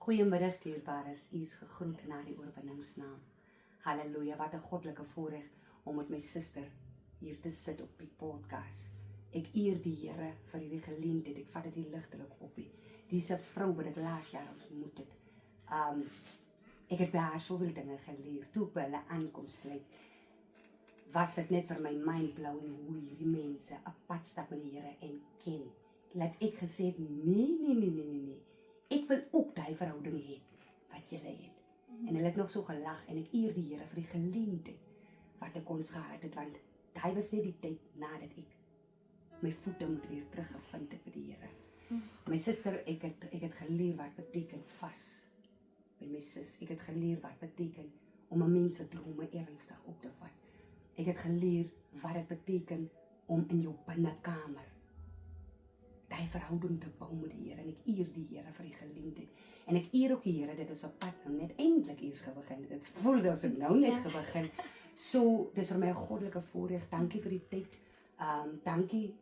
Goeiemiddag dierbares, u is gegroet na die oorwinningsnaam. Halleluja, wat 'n goddelike voorreg om met my suster hier te sit op die podcast. Ek eer die Here vir hierdie geleentheid, ek vat dit nie ligtelik op nie. Dis 'n vrou wat ek laas jaar ontmoet het. Ek het by haar soveel dinge geleer, toe ek by hulle aankom sluit, was dit net vir my mindblowing hoe hierdie mense 'n pad stap met die Here en ken. Laat ek gesê het, nee. Ek wil ook die verhouding hê wat julle het. En hulle het nog so gelag en ek eer die Here vir die geleentheid wat ek ons gehad het, want hy was net die tyd nadat ek my voete moet weer teruggevind het by die Here. My suster, ek het geleer wat beteken vas by my sis. Ek het geleer wat beteken om 'n mens se drome ernstig op te vat. Ek het geleer wat dit beteken om in jou binnekamer die verhouding te bou met die Here, en ek eer die Here vir die geleentheid. En ek eer ook die Here, dit is op pad nou net eintlik eers gebegin. Dit voel dat ek nou net gebegin. So, dis vir my 'n goddelike voorreg. Dankie vir die tyd. Dankie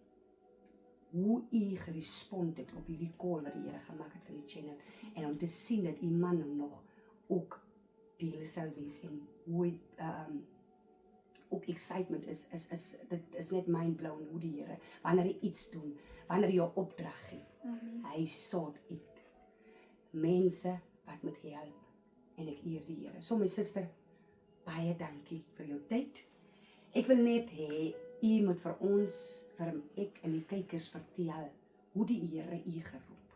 hoe u gerespond het op hierdie call wat die Here gemaak het vir die channel. En om te sien dat u man nou nog ook deel sal wees en hoe ook excitement dit is net mindblowing hoe die Here, wanneer hy iets doen, wanneer hy jou opdrag gee, hy sort uit mense wat moet help, en ek eer die Here. So my suster, baie dankie vir jou tyd. Ek wil net hê, u moet vir ons, vir ek en die kykers vertel, hoe die Here u geroep.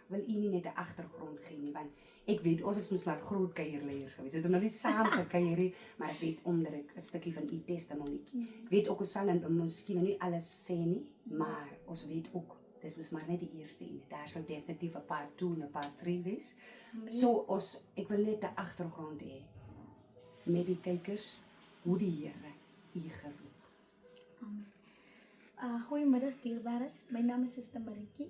Wil u nie net 'n agtergrond gee nie, want ek weet, ons is mos maar groot kuierleiers gewees. Ons het nog nie saam gekuier nie, maar ek weet omdat ek 'n stukkie van u testimonie. Ek weet ook, ons sal miskien nie alles sê nie, maar ons weet ook, dis mos maar net die eerste een. Daar sal definitief 'n part 2 en 'n part 3 wees. So, ek wil net 'n agtergrond hê, met die kykers, hoe die Here u geroep. Amen. Goeiemiddag dierbares, my naam is Suster Maritjie.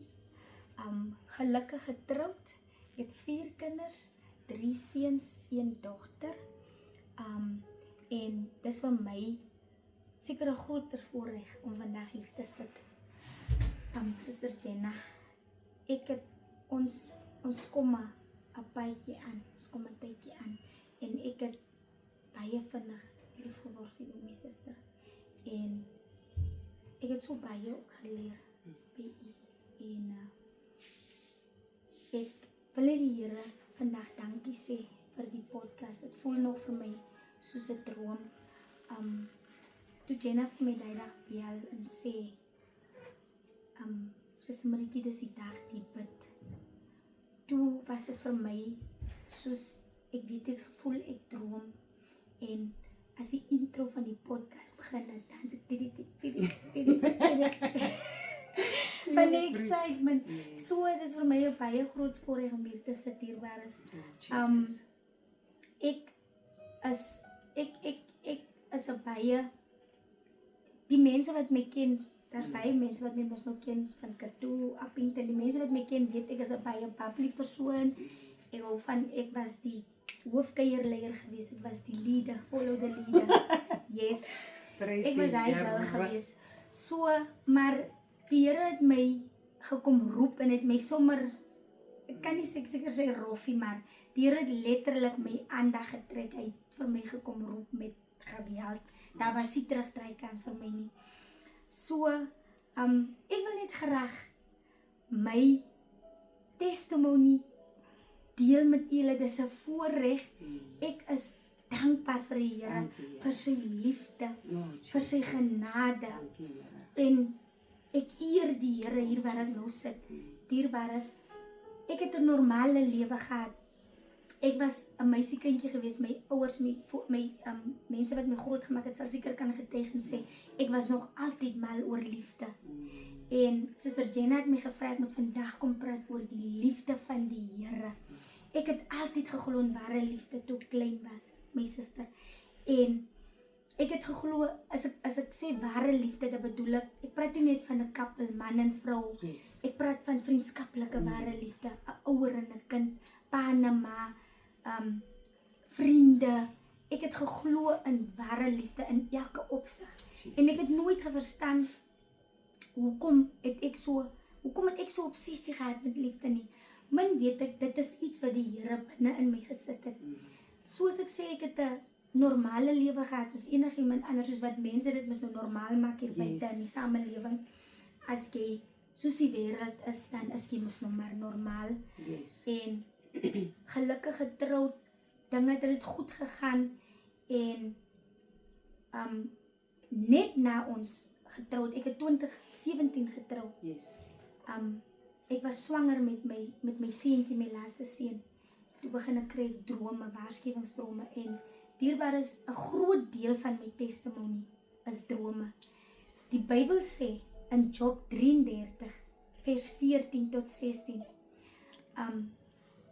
Gelukkig getroud. Ek het 4 kinders, 3 seuns, 1 dogter. En dis vir my seker 'n groter voorreg om vandag hier te sit. Suster Jenna, ons kom 'n paadjie aan, ons kom 'n tydjie aan, en ek het baie vinnig lief geword vir jou, my suster. En ek het so baie ook geleer by u. En ek wil die Here vandag dankie sê vir die podcast. Dit voel nog vir my soos 'n droom. Toe Jenna vir my die dag bel en sê, Suster Maritjie, dis die dag die bid. Toe was dit vir my soos, ek weet het gevoel ek droom, en as die intro van die podcast begin, dan dans ek van die excitement. So, dit is vir my 'n baie groot voorreg om hier te sit, dierbares. Ek is 'n baie, die mense wat my ken, daar's baie mense wat my mos nou ken van Katoe, Appington, die mense wat my ken weet ek is 'n baie bubbly persoon. Ek was die hoofkuierleier gewees, ek was die leader, follow the leader. Yes. Ek was hy wel gewees. So, maar die Here het my gekom roep en het my sommer, ek kan nie seker sê roffie, maar die Here het letterlik my aandag getrek, hy het vir my gekom roep met geweld. Daar was nie terugdraaikans vir my nie. So, ek wil net graag my testimonie deel met julle. Dis 'n voorreg. Ek is dankbaar vir die Here, vir sy liefde, vir sy genade. En ek eer die Here hier waar ek nou sit. Dierbares, ek het 'n normale lewe gehad. Ek was 'n meisiekindjie gewees, my ouers, my mense wat my grootgemaak het, sal seker kan getuig en sê, ek was nog altyd mal oor liefde. En Suster Jenna het my gevra ek moet vandag kom praat oor die liefde van die Here. Ek het altyd geglo in ware liefde toe ek klein was, my suster. En ek het geglo, as ek sê ware liefde, dan bedoel ek praat nie net van 'n koppel, man en vrou. Ek praat van vriendskaplike ware liefde, 'n ouer en 'n kind, pa en ma, vriende. Ek het geglo in ware liefde in elke opsig. En ek het nooit verstaan hoekom het ek so obsessie gehad met liefde nie. min weet ek, dit is iets wat die Here binne in my gesit het. Soos ek sê, ek het 'n normale lewe gehad, soos enigiemand anders, soos wat mense dit mis nou normaal maak hier buite in die samelewing. As jy soos die wêreld is, dan is jy mos nou maar normaal. Yes. En gelukkig getroud, dinge het goed gegaan en net na ons getroud, ek het 2017 getroud. Yes. Ek was swanger met my seentjie, my laaste seun. Toe begin ek kry drome, waarskuwingsdrome en dierbaar is 'n groot deel van my testimonie is drome. Die Bybel sê in Job 33 vers 14 tot 16.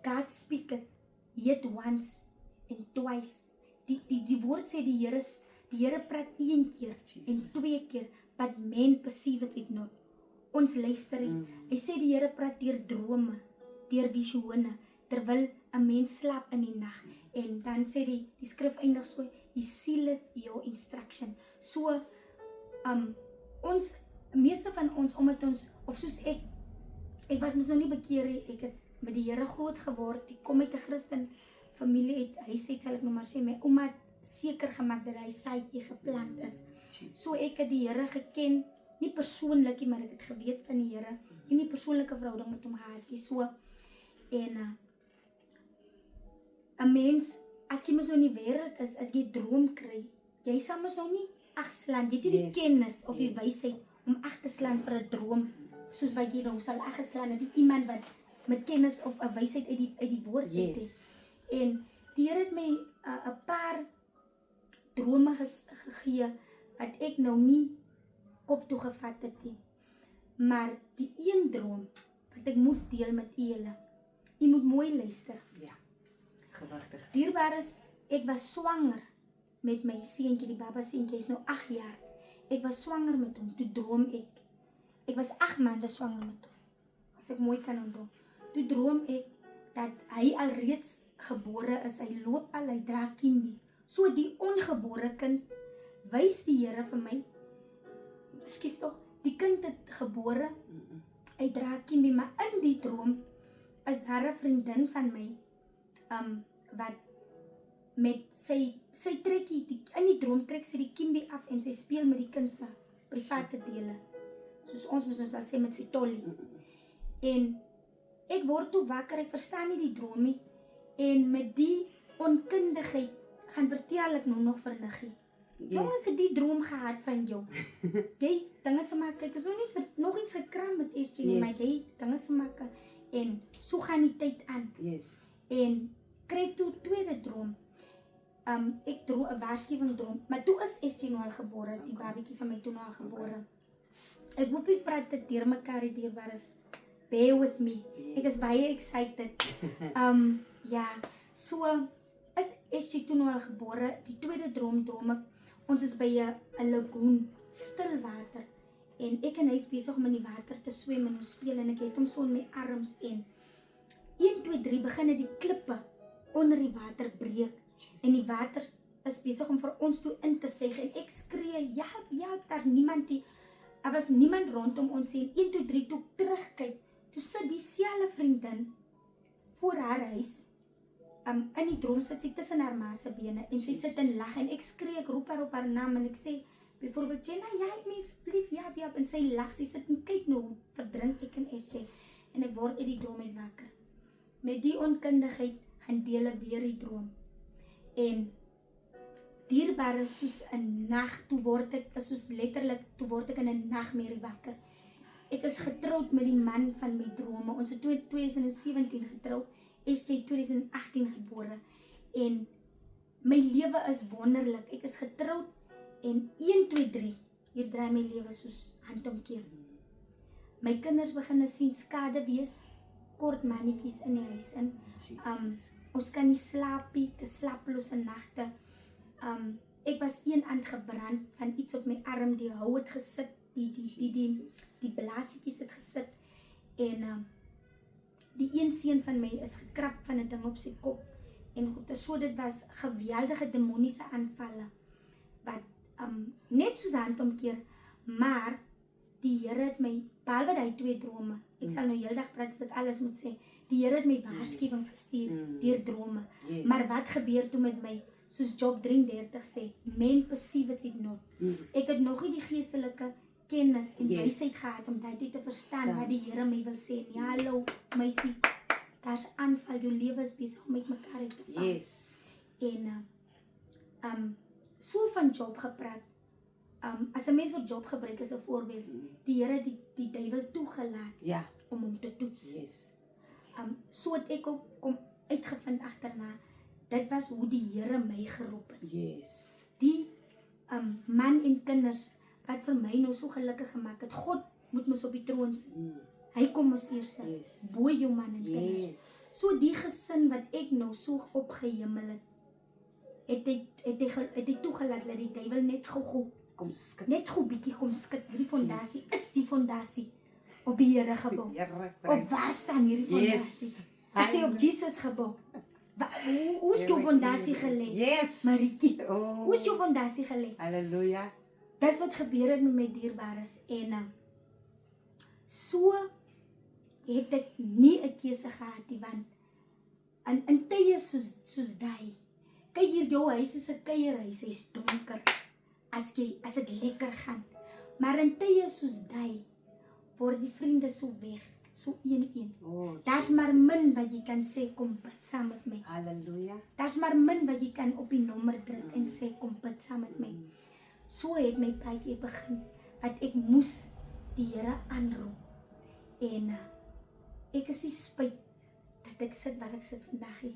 God speaketh yet once and twice. Die woord sê die Here praat een keer en twee keer, but man perceiveth it not. Ons luister nie. Hy sê die Here praat deur drome, deur visioene, terwyl 'n mens slaap in die nag. En dan sê die skrif eindig so, he sealeth your instruction. So, ons, meeste van ons, omdat ons, of soos ek was mos nog nie bekeer nie, ek het met die Here groot geword, ek kom uit 'n Christen familie uit, hy sê, sal ek nou maar sê, my ouma het seker gemaak dat hy saadjie geplant is. So ek het die Here geken, nie persoonlik nie, maar ek het geweet van die Here, en nie persoonlike verhouding met hom gehad nie, so, en 'n mens, as jy mos nou in die wêreld is, as jy droom kry, jy sal mos nou nie agslaan, jy het nie die kennis of die wysheid om ag te slaan vir 'n droom, soos wat jy nou sal aggeslaan het, iemand wat met kennis of 'n wysheid uit die woord het. En die Here het my 'n paar drome gegee, wat ek nou nie kop toe gevat het nie. Maar die een droom, wat ek moet deel met julle, jy moet mooi luister. Ja, gewigtig. Dierbaar is, ek was swanger met my seentjie, die baba seentjie is nou 8 jaar. Ek was swanger met hom, toe droom ek was 8 maande swanger met hom, as ek mooi kan onthou. Toe droom ek, dat hy alreeds gebore is, hy loop al, hy dra kiemie. So die ongebore kind, wys die Here vir my, skus tog, die kind het gebore, hy dra kiemie, maar in die droom, is daar 'n vriendin van my, wat met sy trekkie, in die droom trek sy die kiemie af, en sy speel met die kind se private dele, soos ons moet ons al sê met sy tollie. En ek word toe wakker, ek verstaan nie die droom nie, en met die onkundigheid, gaan vertel ek nou nog vir Niggie. Jou, ek het die droom gehad van jou. Jy, dinge se maak, ek is nog iets gekram met SJ nie, maar jy, dinge se maak, en so gaan die tyd aan. En kry toe tweede droom, ek droom 'n waarskuwing droom, maar toe is SJ nou al gebore, die babietjie van my toe nou al gebore. Ek hoop ek praat dit deur mekaar, die dierbaar is, bear with me, ek is baie excited. Ja, so is SJ toe nou al gebore, die tweede droom ek, ons is by 'n lagoon, stil water, en ek en hy is besig om in die water te swem en ons speel, en ek het hom so in my arms, en 1, 2, 3 begin die klippe onder die water breek, en die water is besig om vir ons toe in te seg, en ek skree, help, daar's niemand nie, daar was niemand rondom ons, en 1, 2, 3 toe terugkyk, toe sit dieselfde vriendin voor haar huis, in die droom sit sy tussen haar ma se bene, en sy sit en lag, en ek skree, ek roep haar op haar naam, en ek sê, byvoorbeeld, Jenna, help my asseblief, ja, en sy lag, sy sit en kyk nou, verdrink ek in SJ, en ek word uit die droom uit wakker. Met die onkundigheid, gaan deel ek weer die droom, en dierbaar is soos 'n nag, toe word ek in 'n nagmerrie wakker. Ek is getroud met die man van my drome, ons het 2017 getroud, SJ 2018 gebore, en my lewe is wonderlik, ek is getroud, en 1, 2, 3, hier draai my lewe soos handomkeer. My kinders begin sien skade wees, kort mannetjies in die huis in, ons kan nie slaap nie, te slapelose nagte, ek was een aand gebrand, van iets op my arm, die hou het gesit, die blaasiekies het gesit, en die een seun van my is gekrap van 'n ding op sy kop, en goed, so dit was geweldige demoniese aanvalle, wat net soos handomkeer, maar die Here het my, behalwe die 2 drome, ek sal nou heeldag praat as ek alles moet sê, Die Here het my waarskuwings gestuur deur drome. Yes. Maar wat gebeur toe met my? Soos Job 33 sê, men perceiveth it not. Ek het nog nie die geestelike kennis en wysheid gehad om dit te verstaan wat die Here my wil sê. Ja, hallo, meisie, daar's aanval, jou lewe is besig om met mekaar uit te val. Yes. En so van Job gepraat. As 'n mens vir Job gebruik as 'n voorbeeld, die Here die duiwel toegelaat Ja. om hom te toets. Yes. So het ek ook kom uitgevind agterna, dit was hoe die Here my geroep het. Yes. Die man en kinders wat vir my nou so gelukkig gemaak het. God moet mos op die troon sit. Hy kom ons eerste. Yes. Bo jou man en kinders. Yes. So die gesin wat ek nou so opgehemel het, het hy toegelaat dat die duiwel net gou Kom skud. net gou bietjie kom skud. Hierdie fondasie is die fondasie op die Here gebou. Here, Of waar staan hierdie fondasie? Yes. As hy op Jesus gebou. Hoe is jou fondasie gelê? Yes. Maritjie, Oh. hoe is jou fondasie gelê? Halleluja. Dis wat gebeur het met my dierbares en so het ek nie 'n keuse gehad nie, want in tye soos daai, kyk hier, jou huis is 'n kuierhuis, hy's donker as dit lekker gaan, maar in tye soos daai word die vriende so weg, so een. Oh, Daar's maar min wat jy kan sê kom bid saam met my. Halleluja. Daar's maar min wat jy kan op die nommer druk en sê kom bid saam met my. So het my paadjie begin, wat ek moes die Here aanroep. En ek is nie spyt dat ek sit waar ek sit vandag nie.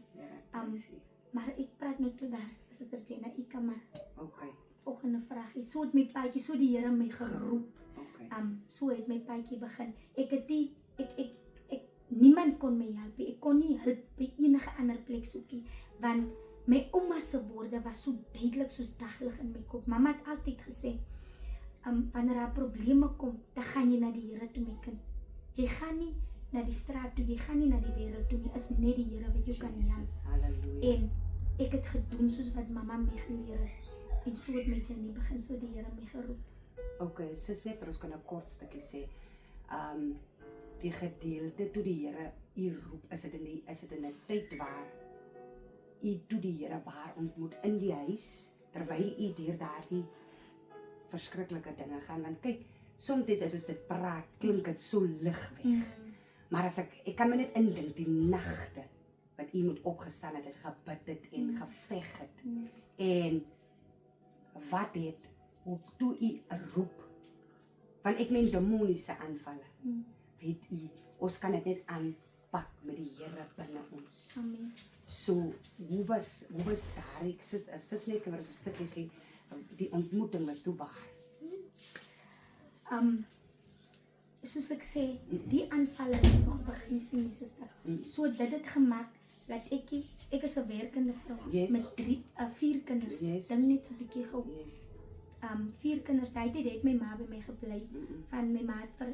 Maar ek praat nou toe daar, Suster Jenna, ek kan maar. Okay. Volgende vraagie. So het my paadjie, so die Here my geroep. Okay. So het my paadjie begin. Ek het nie, niemand kon my help. Ek kon nie hulp by enige ander plek soek nie, want my ouma se woorde was so duidelik soos daglig in my kop. Mamma het altyd gesê, wanneer daar probleme kom, dan gaan jy na die Here toe, my kind. Jy gaan nie na die straat toe, jy gaan nie na die wêreld toe nie, is net die Here wat jou kan help. Halleluja. En ek het gedoen soos wat mamma my geleer het. En so het my journey begin, so die Here my geroep. Okay, sis, net vir ons kan 'n kort stukkie sê. Die gedeelte toe die Here u roep, is dit in 'n tyd waar u toe die Here waar ontmoet in die huis, terwyl u deur daardie verskriklike dinge gaan. Want kyk, soms as ons dit praat, klink dit so lig weg. Maar as ek kan my net indink die nagte wat u moet opgestaan het en gebid het en geveg het. En wat het toe u roep? Want ek meen demoniese aanvalle. Weet u, ons kan dit net aanpak met die Here binne ons. Amen. So, hoe was daar? Ek sis net oor so 'n stukkie gee. Die ontmoeting was toe waar. Soos ek sê, die aanvalle het nog begin sien, my suster. So dit het gemaak dat ek is 'n werkende vrou met 4 kinders. Dink net so 'n bietjie gou. 4 kinders, daai tyd het my ma by my gebly. Van my ma het vir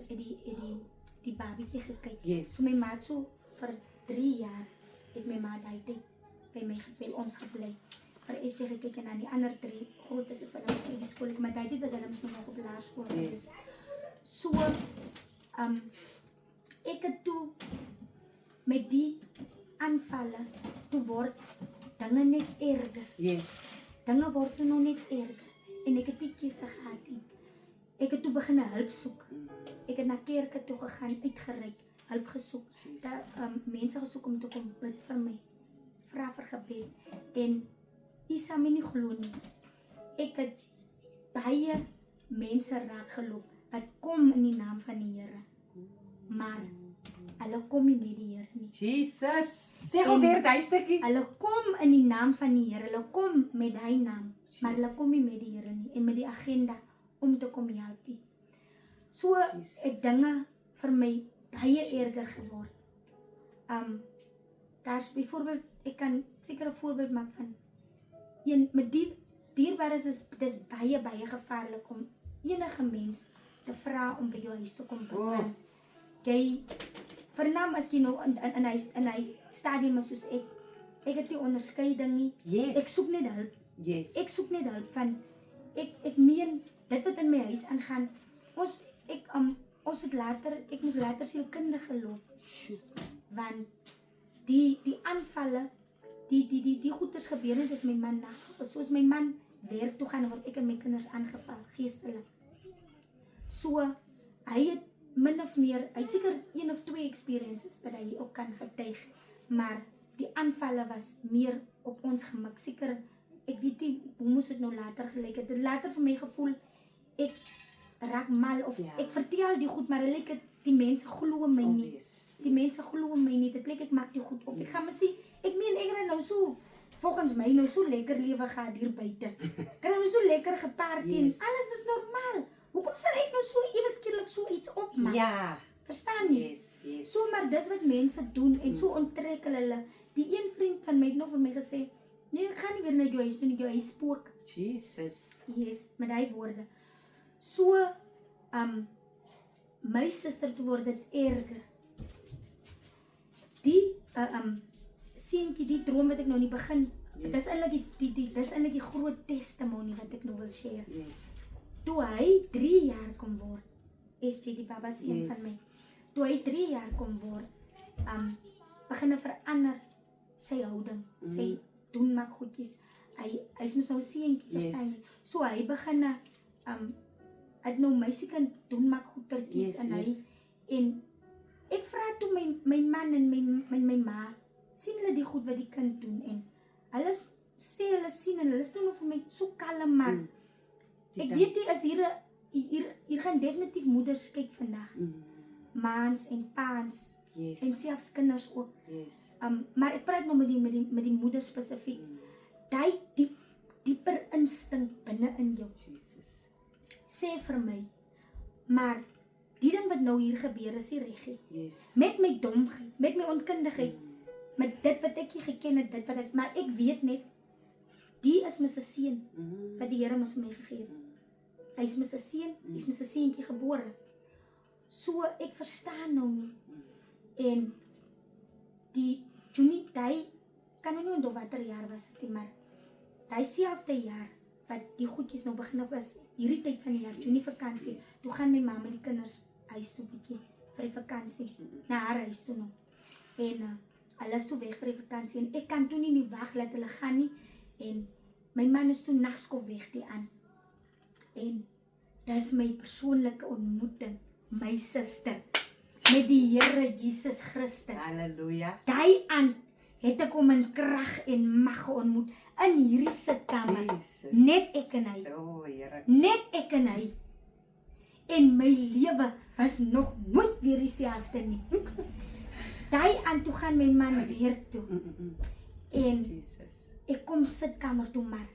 die babietjie gekyk. So my ma het so vir 3 jaar het my ma daai tyd by ons gebly. Vir SJ gekyk en dan die ander 3 grootes is hulle by die skool, maar daai tyd was hulle nog op laerskool gewees. So ek het toe met die aanvalle toe word dinge net erger. Dinge word toe nog net erger. En ek het nie keuse gehad nie. Ek het toe begin hulp soek. Ek het na kerke toe gegaan, uitgereik, hulp gesoek. Mense gesoek om te kom bid vir my. Vra vir gebed. En u sal my nie glo nie. Ek het baie mense raak geloop wat kom in die naam van die Here. Maar hulle kom nie met die Here nie. Jesus, sê gou weer daai stukkie. Hulle kom in die naam van die Here. Hulle kom met hy naam. Maar hulle kom nie met die Here nie en met die agenda om te kom help nie. So het dinge vir my baie erger geword. Daar's byvoorbeeld, ek kan seker 'n voorbeeld maak van een met die dierbares dis baie gevaarlik om enige mens te vra om by jou huis te kom bid. Jy vernaam as jy nou in hy stadium is soos ek het nie onderskeiding nie. Ek soek net hulp. Ek soek net hulp van ek meen dit wat in my huis aangaan. Ons het later, ek moes later sielkundige loop. want die aanvalle, die goeders gebeur net as my man nagsop. Soos my man werk toe gaan, word ek en my kinders aangeval, geestelik. So, hy het min of meer, hy het seker 1 of 2 experiences wat hy ook kan getuig, maar die aanvalle was meer op ons gemik. Seker, ek weet nie, hoe moes het nou later gelyk het. Het later vir my gevoel, ek raak mal, of ek vertel die goed, maar lyk het, die mense glo my nie. Die mense glo my nie, dit lyk ek maak die goed op. Ek gaan my sê, ek meen, ek het nou so, volgens my nou so lekker lewe gehad hier buite. Ek het nou so lekker geparty en alles was normaal. Hoekom sal ek nou so ewe skielik so iets opmaak? Ja. Verstaan nie? So, maar dis wat mense doen en so onttrek hulle. Die een vriend van my het nog vir my gesê, nee, ek gaan nie weer na jou huis toe nie, jou huis spook. Jesus. Yes, met die woorde. So, my suster toe word dit erger. Die, seentjie, die droom wat ek nou nie begin, dis eintlik dis eintlik die groot testimony wat ek nou wil share. Toe hy 3 jaar kom word, SJ, die baba seun van my, toe hy 3 jaar kom word, begin verander sy houding, sy doen maar goedjies, hy is mos nou 'n seentjie, verstaan jy? So hy begin, het nou meisiekind doen maar goedertjies en hy, en ek vra toe my man en my ma, sien hulle die goed wat die kind doen, en hulle sê hulle sien en hulle is toe nog vir my so kalm, maar ek weet nie, is hier gaan definitief moeders kyk vandag, maans en paans, en selfs kinders ook, maar ek praat nou met die moeders spesifiek, die dieper instink binne in jou, sê vir my, maar die ding wat nou hier gebeur is die regie, met my domheid, met my onkundigheid, met dit wat ek nie geken het, dit wat ek, maar ek weet net, die is mis 'n seun, wat die Here mos vir my gegee het. Hy is mis 'n seun, hy is mis 'n seentjie gebore. So, ek verstaan nou nie. En die Junie, die kan nou nie onthou watter jaar was dit, maar die selfde jaar, wat die goedjies nou begin op is, hierdie tyd van die jaar, Junie vakansie, toe gaan my ma met die kinders huis toe bietjie, vir die vakansie, na haar huis toe nog. En hulle is toe weg vir die vakansie, en ek kan toe nie wag laat hulle gaan nie, en my man is toe nagskof weg die aan. En dis my persoonlike ontmoeting, my suster, met die Here Jesus Christus. Halleluja. Die aan het ek hom in krag en mag ontmoet, in hierdie sitkamer, net ek en hy. Net ek en hy. En my lewe was nog nooit weer dieselfde nie. Die aan toe gaan my man werk toe. En ek kom sitkamer toe, maar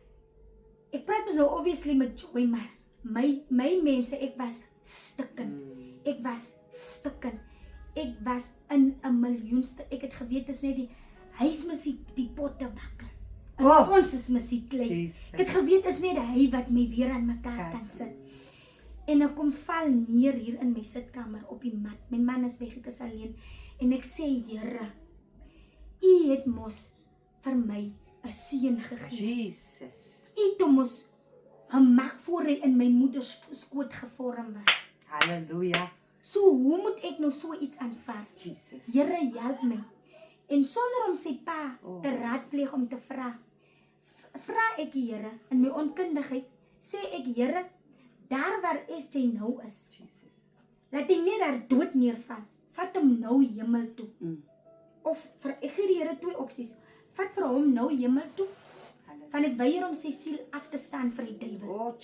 ek praat so obviously met Joy, maar my mense, ek was stikken. Ek was stikken. Ek was in 'n miljoenste, ek het geweet is net hy is musiek die pottebakker. En ons is musiek klein. Ek het geweet is net hy wat my weer aan mekaar kan sit. En ek kom val neer hier in my sitkamer op die mat. My man is weg, ek is alleen. En ek sê, Here, U het mos vir my 'n seun gegee. U het mos gemaak voor hy in my moeder skoot gevorm was. Halleluja. So, hoe moet ek nou so iets aanvaar? Here, help my. En sonder om sy pa te raadpleeg om te vra ek die Here, in my onkundigheid, sê ek, Here, daar waar SJ nou is, laat hy net daar dood neerval, vat hom nou hemel toe. Of, ek gee die Here 2 opsies, vat vir hom nou hemel toe, van ek weier om sy siel af te staan vir die duiwel.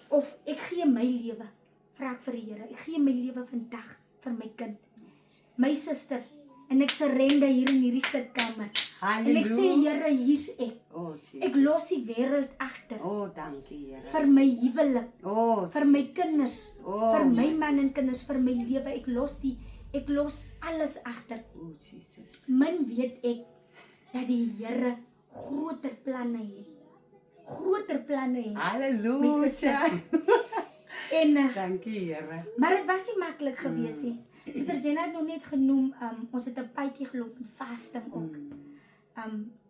Of, ek gee my lewe, vra ek vir die Here, ek gee my lewe vandag vir my kind, my suster, en ek surrender hier in hierdie sitkamer. En ek sê, Here, hier's ek. Ek los die wêreld agter. Dankie, Here. Vir my huwelik, vir my kinders, vir my man en kinders, vir my lewe. Ek los alles agter. Min weet ek dat die Here groter planne het. Groter planne het. Halleluja. En dankie, Here. Maar dit was nie maklik gewees nie. Sister Jenna het nou net genoem, ons het 'n paadjie geloop in fasting ook.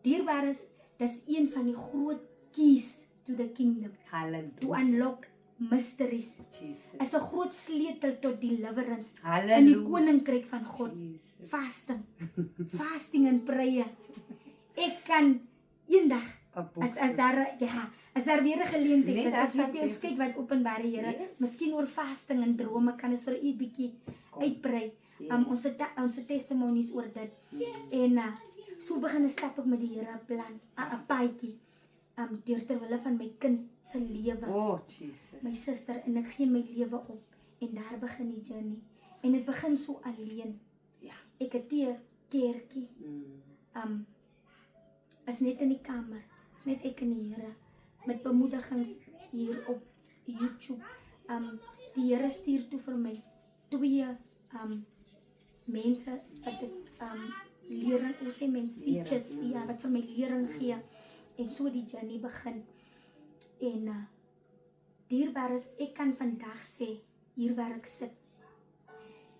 Dierbaar is, dis een van die groot keys to the kingdom. Halleluja. To unlock mysteries. Jesus. Is 'n groot sleutel tot deliverance in die Halleluja. koninkryk van God. Jesus. Fasting. Fasting en prayer. Ek kan eendag as daar weer 'n geleentheid Nee, is, daar as sal jy ons kyk wat Openbare Here, Yes. miskien oor fasting en drome kan ons vir u bietjie uitbrei. Ons testimonies oor dit. En so begin stap ek met die Here 'n plan, 'n paadjie. Deur ter wille van my kind se lewe. Oh, Jesus. My suster, en ek gee my lewe op en daar begin die journey. En dit begin so alleen. Ja. Ek het 'n kerkie. Is net in die kamer. Is net ek en die Here met bemoedigings hier op YouTube. Die Here stuur toe vir my 2 mense wat ek lering, hoe sê mense, teachers, ja, wat vir my lering gee. En so die journey begin. En dierbares, ek kan vandag sê hier waar ek sit.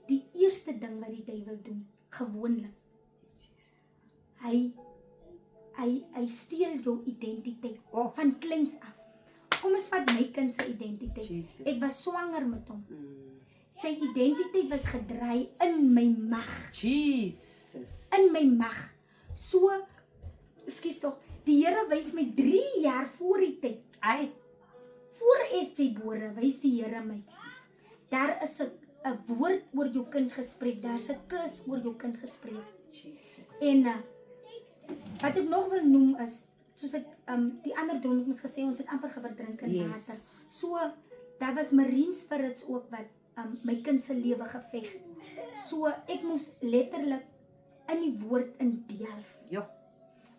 Die eerste ding wat die duiwel doen, gewoonlik. Hy steel jou identiteit van kleins af. Kom ons vat my kind se identiteit. Jesus. Ek was swanger met hom. Sy identiteit was gedraai in my mag. Jesus. In my mag. So, ekskuus tog, die Here wys my 3 jaar voor die tyd. Voor SJ Bore wys die Here my. Daar is 'n woord oor jou kind gespreek. Daar's 'n kus oor jou kind gespreek. Jesus. En wat ek nog wil noem is, soos ek die ander droom het ons gesê, ons het amper gewerdrink in water. So, daar was marine spirits ook wat my kind se lewe geveg. So, ek moes letterlik in die woord indelf. Ja.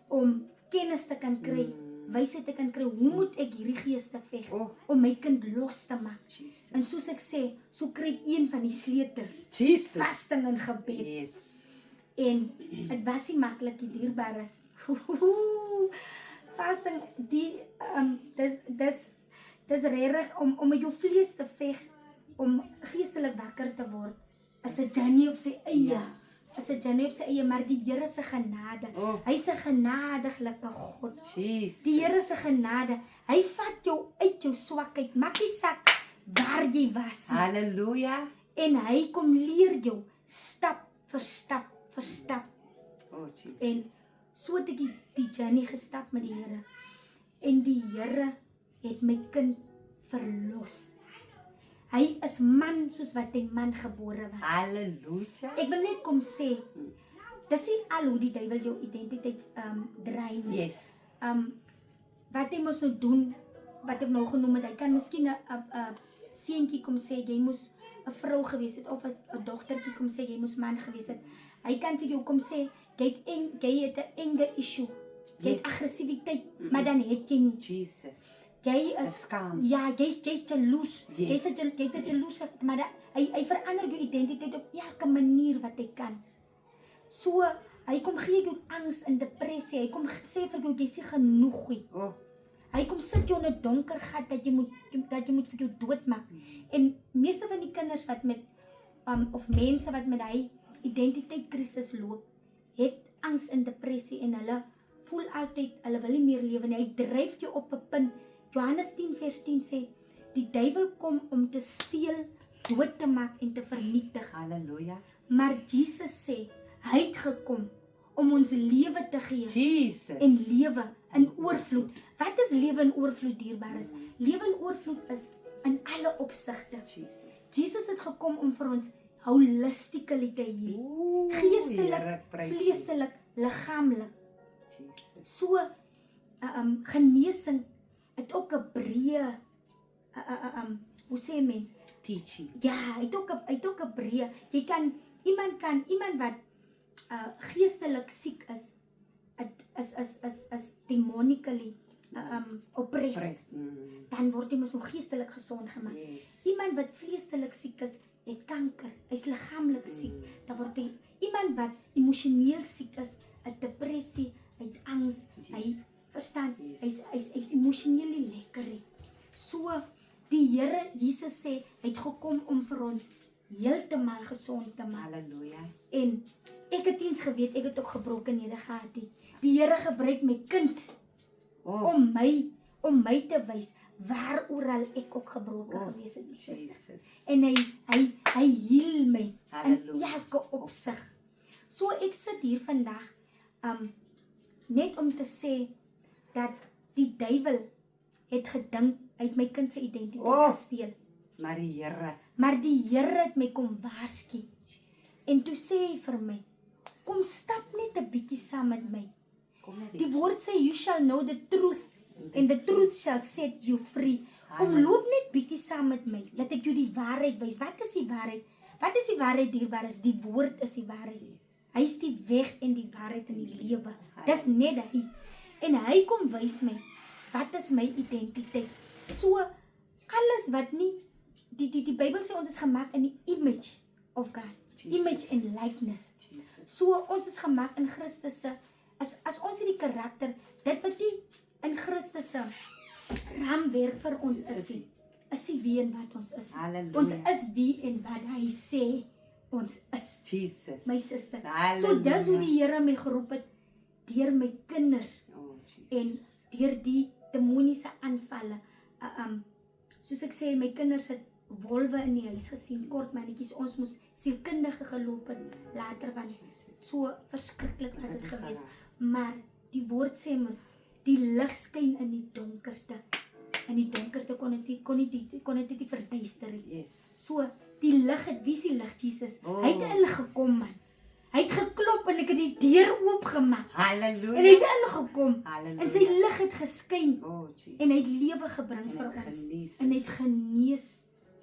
Om kennis te kan kry, wysheid te kan kry, hoe moet ek hierdie geeste veg om my kind los te maak. Jesus. En soos ek sê, so kry ek een van die sleutels. Jesus. Vasting en gebed. Yes. En dit was nie maklik, die dierbares. Fasting, dis regtig om met jou vlees te veg, om geestelik wakker te word, is 'n journey op sy eie. Is 'n journey op sy eie, maar die Here se genade. Hy's 'n genadige God. Jesus. Die Here se genade. Hy vat jou uit jou swakheid, maak nie saak waar jy was. Halleluja. En hy kom leer jou stap vir stap vir stap. Oh, Jesus. En so het ek die journey gestap met die Here. En die Here het my kind verlos. Hy is man soos wat hy man gebore was. Halleluja. Ek wil net kom sê, dis nie al hoe die duiwel jou identiteit draai nie. Yes. Wat hy moes nou doen, wat ek nou genoem het, hy kan miskien 'n seentjie kom sê, jy moes 'n vrou gewees het, of 'n dogtertjie kom sê, jy moes man gewees het. Hy kan vir jou kom sê, jy het 'n anger issue, jy het aggressiwiteit, maar dan het jy nie. Jesus. Jy is skaam. Ja, jy's jaloers. Yes. Jy het jaloers, maar hy verander jou identiteit op elke manier wat hy kan. So, hy kom gee jou angs en depressie. Hy kom sê vir jou jy's nie genoeg nie. Hy kom sit jou in 'n donker gat dat jy moet vir jou doodmaak. En meeste van die kinders wat met of mense wat met hy identiteitkrisis loop, het angs en depressie en hulle voel altyd hulle wil nie meer lewe nie. Hy dryf jou op 'n punt. Johannes 10:10 sê, die duiwel kom om te steel, dood te maak en te vernietig. Halleluja. Maar Jesus sê, hy het gekom om ons lewe te gee. Jesus. En lewe in oorvloed. Wat is lewe in oorvloed, dierbares? Lewe in oorvloed is in alle opsigte. Jesus het gekom om vir ons holistically te heal. Geestelik, vleestelik, liggaamlik. So, genesing het ook 'n breë, hoe sê mens? Teaching. Ja, hy het ook 'n breë. Iemand wat geestelik siek is, is demonically oppressed. Dan word hy mos nog geestelik gesond gemaak. Iemand wat vleestelik siek is, het kanker. Hy's liggaamlik siek. Dan word hy iemand wat emosioneel siek is, 'n depressie, uit angs, hy verstaan, hy's emosioneel nie lekker nie. So, die Here Jesus sê, hy het gekom om vir ons heeltemal gesond te maak. Halleluja. En ek het eens geweet, ek het ook gebrokenhede gehad. Die Here gebruik my kind om my te wys waaroral ek ook gebroken gewees het, my suster. Jesus. En hy hiel my in Halleluja. elke opsig. So ek sit hier vandag net om te sê dat die duiwel het gedink uit my kind se identiteit gesteel. Maar die Here, Maar die Here het my kom waarsku. En toe sê hy vir my, kom stap net 'n bietjie saam met my. kom net Die woord sê, you shall know the truth, and the truth shall set you free. Kom loop net bietjie saam met my, laat ek jou die waarheid wys. Wat is die waarheid? Wat is die waarheid, dierbares? Die woord is die waarheid. Hy is die weg en die waarheid en die lewe. Dis net hy. En hy kom wys my, wat is my identiteit? So, alles wat nie, die Bybel sê ons is gemaak in die image of God. Jesus. Image and likeness. Jesus. So, ons is gemaak in Christus se, as ons hierdie karakter, dit wat die in Christus se raamwerk vir ons is die wie en wat ons is. Halleluja. Ons is wie en wat hy sê ons is. Jesus. My suster. Halleluja. So dis hoe die Here my geroep het, deur my kinders Oh, Jesus. en deur die demoniese aanvalle. Soos ek sê, my kinders het wolwe in die huis gesien, kort mannetjies, ons moes sielkundige geloop het later, want so verskriklik was dit geweest. Maar die woord sê mos, die lig skyn in die donkerte. In die donkerte kon dit nie verduister nie. Yes. So, die lig het, wie is die lig, Jesus? Hy het ingekom, man. Hy het geklop en ek het die deur oopgemaak. Halleluja. En hy het ingekom. Halleluja. En sy lig het geskyn. Oh, Jesus. En hy het lewe gebring En vir hy het ons. genees. En hy het genees.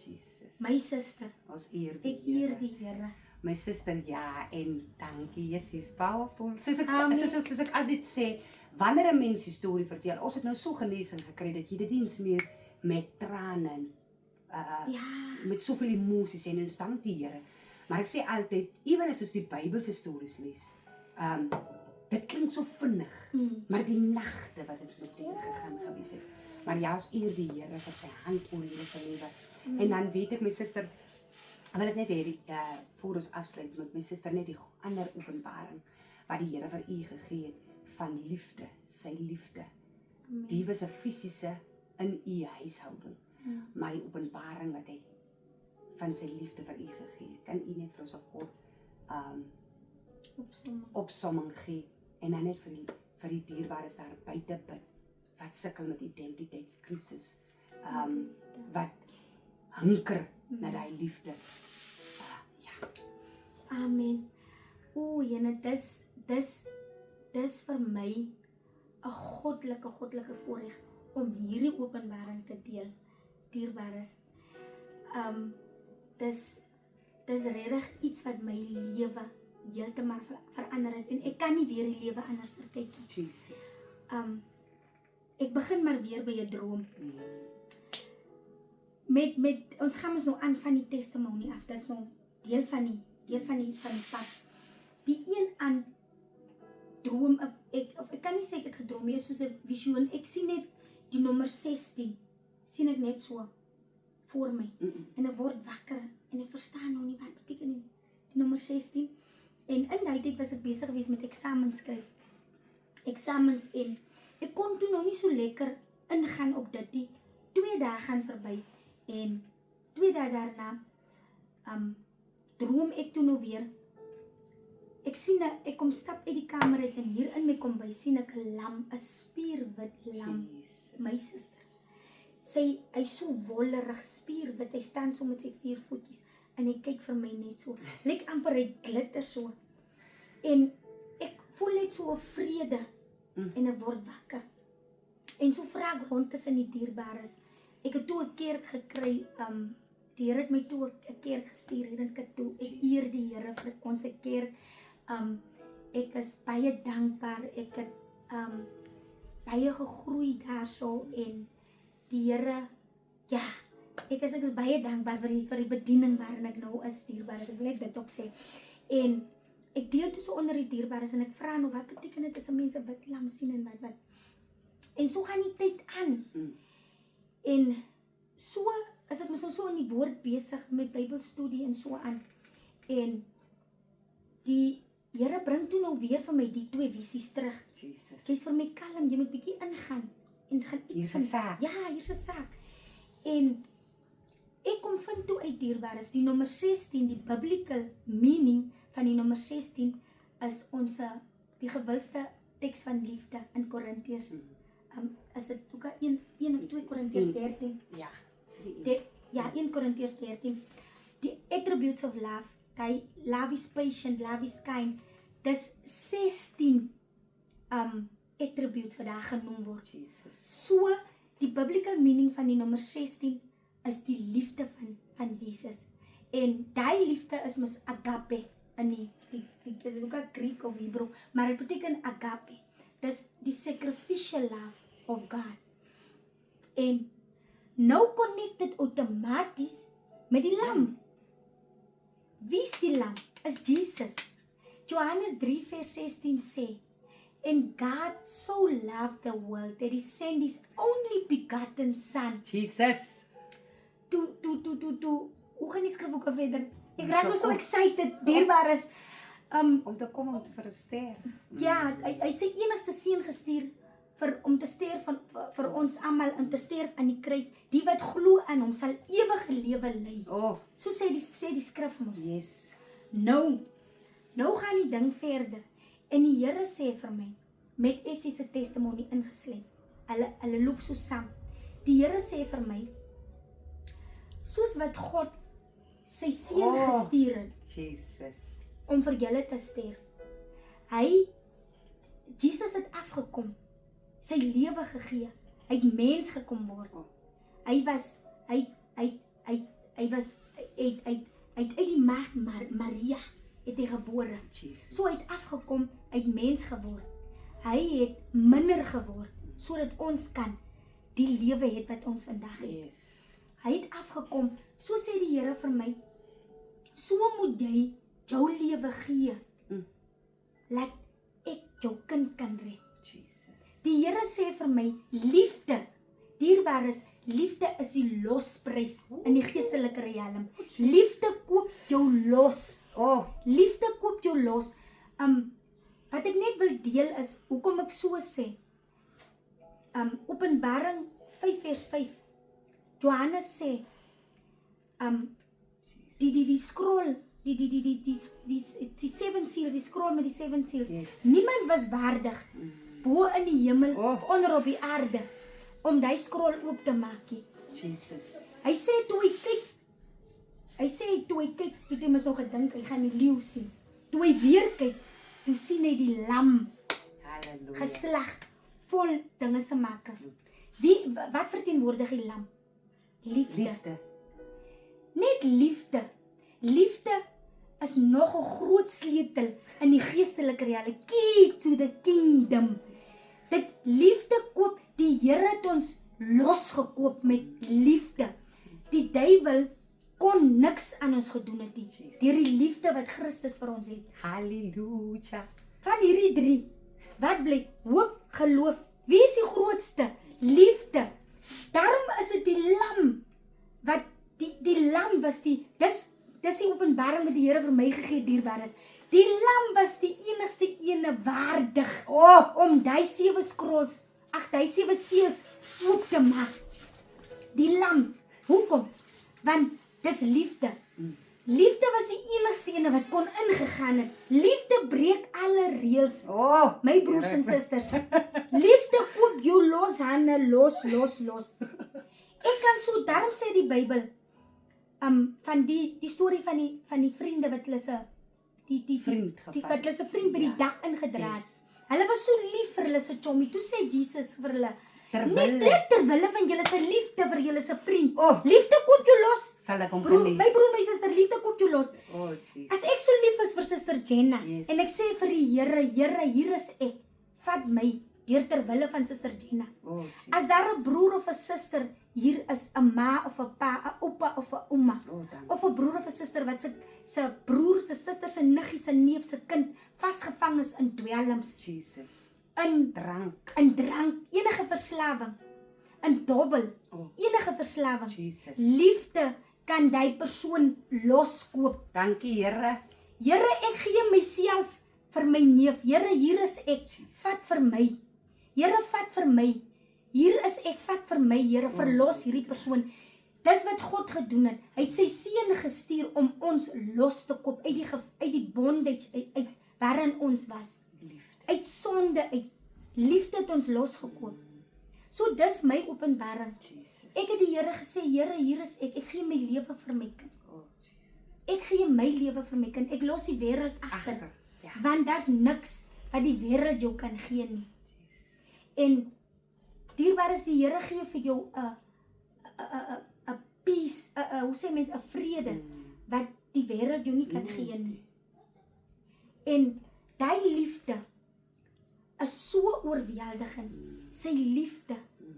Jesus. My suster, Ons eer ek eer die Here. My suster, ja, en dankie, Jesus, powerful. Soos ek Amen. soos ek altyd sê, wanneer 'n mens 'n storie vertel, ons het nou so genesing gekry dat jy dit nie eens meer met trane, Ja, met soveel emosies en ons dank die Here. Maar ek sê altyd, ewen as ons die Bybelse stories lees, dit klink so vinnig, maar die nagte wat dit met deur gegaan gewees het. Maar ja, ons eer die Here vir sy hand oor hierdie se lewe. En dan weet ek, my suster, wil ek net hê, voor ons afsluit met my suster, net die ander openbaring wat die Here vir u gegee het van liefde, sy liefde. Die was 'n fisiese in u huishouding, maar die openbaring wat hy van sy liefde vir u gegee het, kan u net vir ons 'n kort opsomming gee en dan net vir die dierbares daar buite bid wat sukkel met identiteitskrisis, wat hunker na daai liefde. Ja. amen. O, Jene, dis vir my 'n goddelike voorreg om hierdie openbaring te deel, dierbares. Dis regtig iets wat my lewe heeltemal verander het en ek kan nie weer die lewe anders verkyk nie. Jesus. Ek begin maar weer by 'n droom. Nee. Met ons gaan ons nou aan van die testimonie af. Dis nou deel van die pad. Die een aan droom ek kan nie sê ek het gedroom nie, soos 'n visioen. Ek sien net die nommer 16. Sien ek net so voor my. En ek word wakker en ek verstaan nou nie wat beteken die nommer 16. En in daai tyd was ek besig gewees met eksamens skryf. Eksamens en ek kon toe nog nie so lekker ingaan op dit nie. 2 dae gaan verby en 2 dae daarna droom ek toe nou weer. Ek kom stap uit die kamer uit en hier in my kombuis sien ek 'n lam, 'n spierwit lam, Jesus. my suster. Hy's so wollerig, spierwit, hy staan so met sy 4 voetjies en hy kyk vir my net so, lyk amper hy glitter so. En ek voel net so 'n vrede en ek word wakker. En so vra ek rond tussen die dierbares. Ek het toe 'n kerk gekry, die Here het my toe 'n kerk gestuur hier in Katoe. Ek eer die Here vir ons kerk. Ek is baie dankbaar. Ek het baie gegroei daarso en die Here, ja, ek is baie dankbaar vir die bediening waarin ek nou is, dierbares. Ek wil net dit ook sê. En ek deel toe so onder die dierbares en ek vra nou wat beteken dit as mense wit lam sien en wat. En so gaan die tyd aan. En so as ek mos nou so in die woord besig met Bybelstudie en so aan. En die Here bring toe nou weer vir my die 2 visies terug. Jesus. Jy's vir my kalm, jy moet bietjie ingaan. en gaan ek Hier's 'n saak. Ja, hier's 'n saak. En ek kom vind toe uit dierbares, die nommer 16, die biblical meaning van die nommer 16 is die gewildste teks van liefde in Korintiërs. Is dit ook 1 of 2 Korintiërs 13? Ja. 1 Korintiërs 13. Die attributes of love, love is patient, love is kind. Dis 16 attributes wat daar genoem word. Jesus. So, die biblical meaning van die nommer 16 is die liefde van Jesus. En die liefde is mos agape in die is ook 'n Griek of Hebrew, maar dit beteken agape. Dis die sacrificial love of God. En nou connect dit outomaties met die lam. Wie is die lam? Is Jesus. Johannes 3 vers 16 sê, and God so loved the world that he sent his only begotten son. Jesus. Hoe gaan die skrif ook verder? Ek raak nou so excited, dierbaar is. Om te kom om te verster. Ja, hy het sy enigste seun gestuur om te sterf vir ons almal en te sterf aan die kruis. Die wat glo aan hom sal ewige lewe lei. So sê die skrif mos. Yes. Nou gaan die ding verder. En die Here sê vir my, met Essie se testimonie ingesluit. Hulle loop so saam. Die Here sê vir my, soos wat God sy seun gestuur het, Jesus. om vir julle te sterf. Jesus het afgekom, sy lewe gegee, hy het mens gekom word. Hy uit die maagd Maria het hy gebore. So hy het afgekom, hy het mens geword. Hy het minder geword, sodat ons kan die lewe het wat ons vandag het. Yes. Hy het afgekom, so sê die Here vir my, so moet jy jou lewe gee, laat ek jou kind kan red. Jesus. Die Here sê vir my, liefde, dierbaar is, liefde is die losprys in die geestelike realm. Liefde koop jou los. Liefde koop jou los. Wat ek net wil deel is, hoekom ek so sê, Openbaring 5 vers 5, Johannes sê, die scroll, die 7 seals, die scroll met die 7 seals, Yes. Niemand was waardig, bo in die hemel, of onder op die aarde, om die scroll oop te maak. Jesus. Hy sê toe hy kyk, toe hy mos nog gedink, hy gaan die leeu sien. Toe hy weer kyk, toe sien hy die lam, Halleluja. geslag, vol dinge se maker. Wat verteenwoordig die lam? Liefde. Net liefde. Liefde is nog 'n groot sleutel in die geestelike realiteit. Key to the kingdom. Dit liefde koop, die Here het ons losgekoop met liefde. Die duiwel kon niks aan ons gedoen het nie, deur die liefde wat Christus vir ons het. Halleluja. Van hierdie 3, wat bly? Hoop, geloof. Wie is die grootste? Liefde. Daarom is dit die lam, wat die lam was dis die openbaring wat die Here vir my gegee, dierbaar is. Die lam was die enigste ene waardig, om die 7 scrolls, die 7 seels oop te maak. Die lam, hoekom? Want dis liefde. Liefde was die enigste ene wat kon ingegaan het. Liefde breek alle reëls. My broers en susters. Liefde koop jou los, hande, los. Ek kan so, daarom sê die Bybel, van die storie van die vriende wat hulle se wat hulle se vriend by die dak ingedra het. Hulle was so lief vir hulle se chommie. Toe sê Jesus vir hulle, net terwille van julle se liefde vir julle se vriend. Liefde koop jou los. Sal ek hom My genees? broer, my suster, liefde koop jou los. Jesus. As ek so lief is vir suster Jenna, Yes. en ek sê vir die Here, hier is ek, vat my, deur terwille van suster Jenna. Jesus. As daar 'n broer of 'n suster hier is, 'n ma of 'n pa, 'n oupa of 'n ouma, Dankie. of 'n broer of 'n suster wat se broer, se suster, se niggie, se neef, se kind vasgevang is in dwelms, Jesus. in Drank. drank, enige verslawing, in dobbel, enige verslawing. Jesus. Liefde kan die persoon loskoop. Dankie, Here. Here, ek gee myself vir my neef. Here, hier is ek. Vat vir my. Here, vat vir my. hier is ek, vat vir my, Here, verlos hierdie persoon. Dis wat God gedoen het. Hy het sy seun gestuur om ons los te koop uit die bondage, uit waarin ons was. Liefde. Uit sonde, uit liefde het ons losgekoop. So dis my openbaring. Jesus. Ek het die Here gesê, Here, hier is ek gee my lewe vir my kind. Oh, Jesus. Ek gee my lewe vir my kind. Ek los die wêreld agter. Ja. Want daar's niks wat die wêreld jou kan gee nie. En dierbaar is die Here gee vir jou 'n peace, hoe sê mense, 'n vrede wat die wêreld jou nie kan gee nie. En daai liefde is so oorweldigend. Sy liefde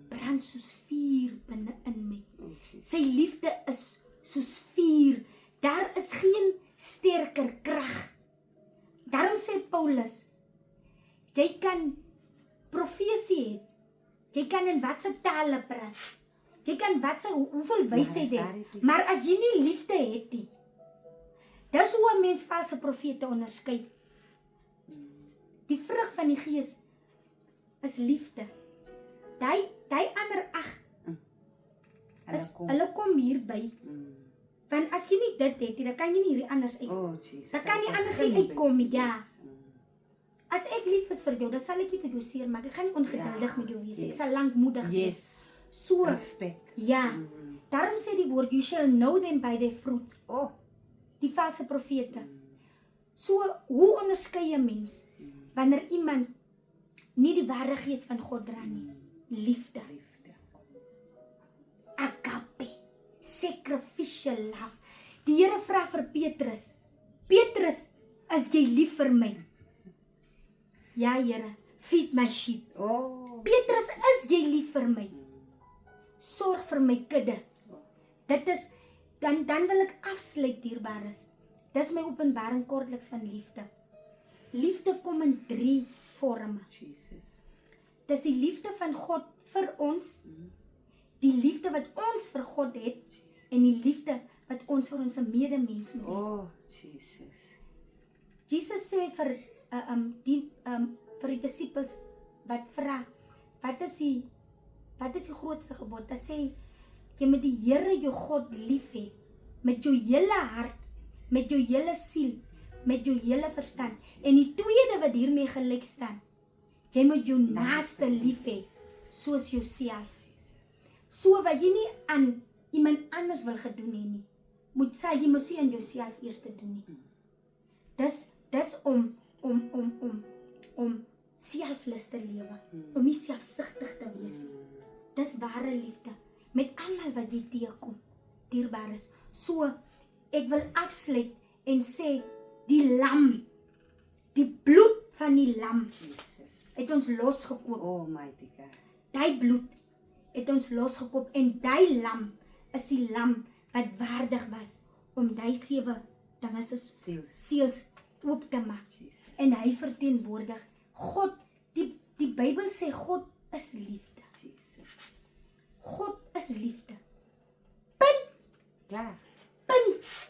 brand soos vuur binne in my. Sy liefde is soos vuur. Daar is geen sterker krag. Daarom sê Paulus, jy kan profesie hê. Jy kan in watse tale praat. Jy kan hoeveel wysheid hê. Maar as jy nie liefde het nie, dis hoe 'n mens valse profete onderskei. Die vrug van die Gees is liefde. Daai ander hulle kom hierby. Want as jy nie dit het nie, dan kan jy nie hierdie anders uit. Oh, Jesus. Dan kan jy anders nie uitkom nie, ja. As ek lief is vir jou, dan sal ek nie vir jou seer maak. Ek gaan nie ongeduldig met jou wees. Ek sal lankmoedig wees. So, Respek. ja. Daarom sê die woord, you shall know them by their fruits. Oh, Die valse profete. So, hoe onderskei 'n mens wanneer iemand nie die ware gees van God dra nie? Liefde. Agape. Sacrificial love. Die Here vra vir Petrus, Petrus, is jy lief vir my? Ja, Here, feed my sheep. oh. Petrus, is jy lief vir my? Sorg vir my kudde. Dit is, dan wil ek afsluit, dierbares. Dis my openbaring kortliks van liefde. Liefde kom in 3 vorme. Jesus. Dis die liefde van God vir ons, die liefde wat ons vir God het, en die liefde wat ons vir ons medemens moet hê. Oh, Jesus. Jesus sê vir vir die disippels wat vra, wat is die grootste gebod? Hy sê, jy moet die Here jou God lief hê, met jou hele hart, met jou hele siel, met jou hele verstand. En die tweede wat hiermee gelyk staan, jy moet jou naaste lief hê, soos jouself. So wat jy nie aan iemand anders wil gedoen hê nie, jy moet nie aan jouself eers te doen nie. Dis om selflus te lewe, om nie selfsugtig te wees nie. Dis ware liefde, met almal wat jy teekom, dierbaar is. So, ek wil afsluit en sê, die lam, die bloed van die lam, Jesus. het ons losgekoop. Almighty God. Die bloed het ons losgekoop en die lam is die lam wat waardig was om die 7 seels oop te maak. Jesus. En hy verteenwoordig God. Die Bybel sê God is liefde. Jesus. God is liefde. Klaar.